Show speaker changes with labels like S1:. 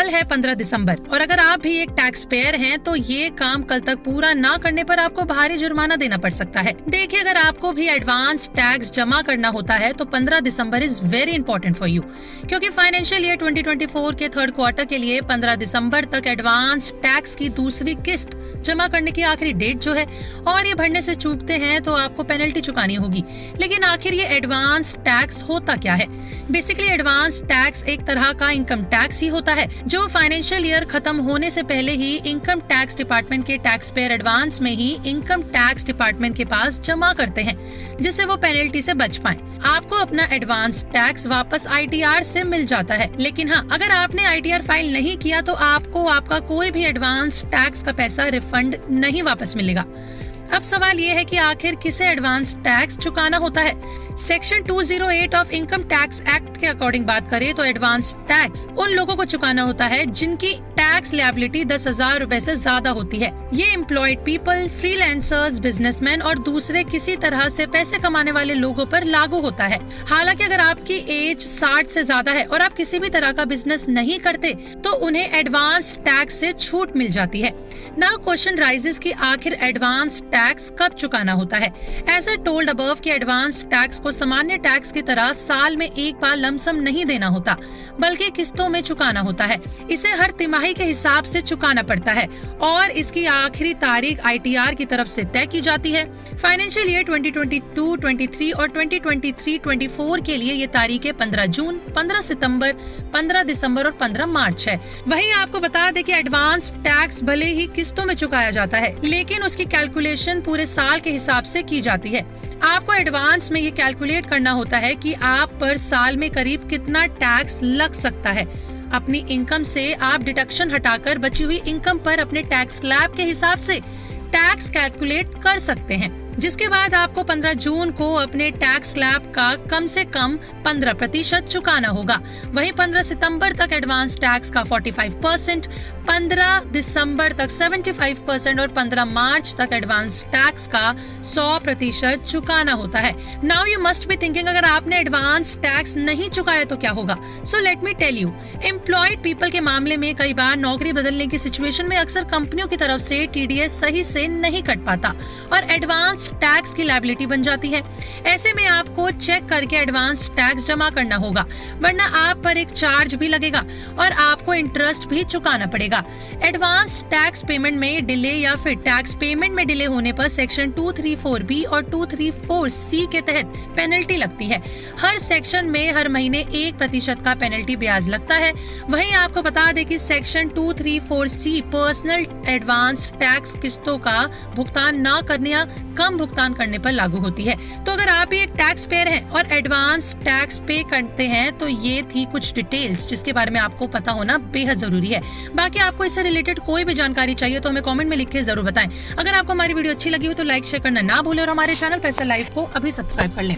S1: कल है 15 दिसंबर और अगर आप भी एक टैक्स पेयर हैं तो ये काम कल तक पूरा ना करने पर आपको भारी जुर्माना देना पड़ सकता है। देखिए, अगर आपको भी एडवांस टैक्स जमा करना होता है तो 15 दिसंबर is very important for you, क्योंकि फाइनेंशियल ईयर 2024 के थर्ड क्वार्टर के लिए 15 दिसंबर तक एडवांस टैक्स की दूसरी किस्त जमा करने की आखिरी डेट जो है, और ये भरने से चूकते हैं तो आपको पेनल्टी चुकानी होगी। लेकिन आखिर ये एडवांस टैक्स होता क्या है? बेसिकली एडवांस टैक्स एक तरह का इनकम टैक्स ही होता है जो फाइनेंशियल ईयर खत्म होने से पहले ही इनकम टैक्स डिपार्टमेंट के टैक्स पेयर एडवांस में ही इनकम टैक्स डिपार्टमेंट के पास जमा करते हैं, जिससे वो पेनल्टी से बच पाएं। आपको अपना एडवांस टैक्स वापस ITR से मिल जाता है। लेकिन हाँ, अगर आपने ITR फाइल नहीं किया तो आपको आपका कोई भी एडवांस टैक्स का पैसा रिफंड नहीं वापस मिलेगा। अब सवाल ये है कि आखिर किसे एडवांस टैक्स चुकाना होता है? Section 208 of income tax act के अकॉर्डिंग बात करें तो एडवांस टैक्स उन लोगों को चुकाना होता है जिनकी टैक्स लायबिलिटी 10,000 रूपए से ज्यादा होती है। ये एम्प्लॉयड पीपल, फ्रीलांसर्स, बिजनेसमैन और दूसरे किसी तरह से पैसे कमाने वाले लोगों पर लागू होता है। हालांकि अगर आपकी एज 60 से ज्यादा है और आप किसी भी तरह का बिजनेस नहीं करते तो उन्हें एडवांस टैक्स से छूट मिल जाती है। नाउ क्वेश्चन राइजेस कि आखिर एडवांस टैक्स कब चुकाना होता है? एज अ टोल्ड अबव कि एडवांस टैक्स को सामान्य टैक्स की तरह साल में एक बार लमसम नहीं देना होता, बल्कि किस्तों में चुकाना होता है। इसे हर तिमाही के हिसाब से चुकाना पड़ता है और इसकी आखिरी तारीख ITR की तरफ से तय की जाती है। फाइनेंशियल ईयर 2022, 23 और 2023-24 के लिए ये तारीखें 15 जून, 15 सितंबर, 15 दिसंबर और 15 मार्च है। वहीं आपको बता दें कि एडवांस टैक्स भले ही किस्तों में चुकाया जाता है, लेकिन उसकी कैलकुलेशन पूरे साल के हिसाब से की जाती है। आपको एडवांस में ये कैलकुलेट करना होता है कि आप पर साल में करीब कितना टैक्स लग सकता है। अपनी इनकम से आप डिडक्शन हटाकर बची हुई इनकम पर अपने टैक्स स्लैब के हिसाब से टैक्स कैलकुलेट कर सकते हैं, जिसके बाद आपको 15 जून को अपने टैक्स स्लैब का कम से कम 15% चुकाना होगा। वहीं 15 सितंबर तक एडवांस टैक्स का 45%, 15 दिसंबर तक 75% और 15 मार्च तक एडवांस टैक्स का 100% चुकाना होता है। Now you must be thinking, अगर आपने एडवांस टैक्स नहीं चुकाया तो क्या होगा? So let me tell you, employed people के मामले में कई बार नौकरी बदलने की सिचुएशन में अक्सर कंपनियों की तरफ से TDS सही से नहीं कट पाता और एडवांस टैक्स की लायबिलिटी बन जाती है। ऐसे में आपको चेक करके एडवांस टैक्स जमा करना होगा, वरना आप पर एक चार्ज भी लगेगा और आपको इंटरेस्ट भी चुकाना पड़ेगा। एडवांस टैक्स पेमेंट में डिले या फिर टैक्स पेमेंट में डिले होने पर सेक्शन 234B और 234C के तहत पेनल्टी लगती है। हर सेक्शन में हर महीने 1% का पेनल्टी ब्याज लगता है। वहीं आपको बता दें कि section 234C personal advance tax किस्तों का भुगतान न करने या कम भुगतान करने पर लागू होती है। तो अगर आप भी एक टैक्स पेयर हैं और एडवांस टैक्स पे करते हैं तो ये थी कुछ डिटेल्स जिसके बारे में आपको पता होना बेहद जरूरी है। बाकी आपको इससे रिलेटेड कोई भी जानकारी चाहिए तो हमें कमेंट में लिख के जरूर बताएं। अगर आपको हमारी वीडियो अच्छी लगी हो तो लाइक शेयर करना ना भूलें और हमारे चैनल पैसा लाइव को अभी सब्सक्राइब कर लें।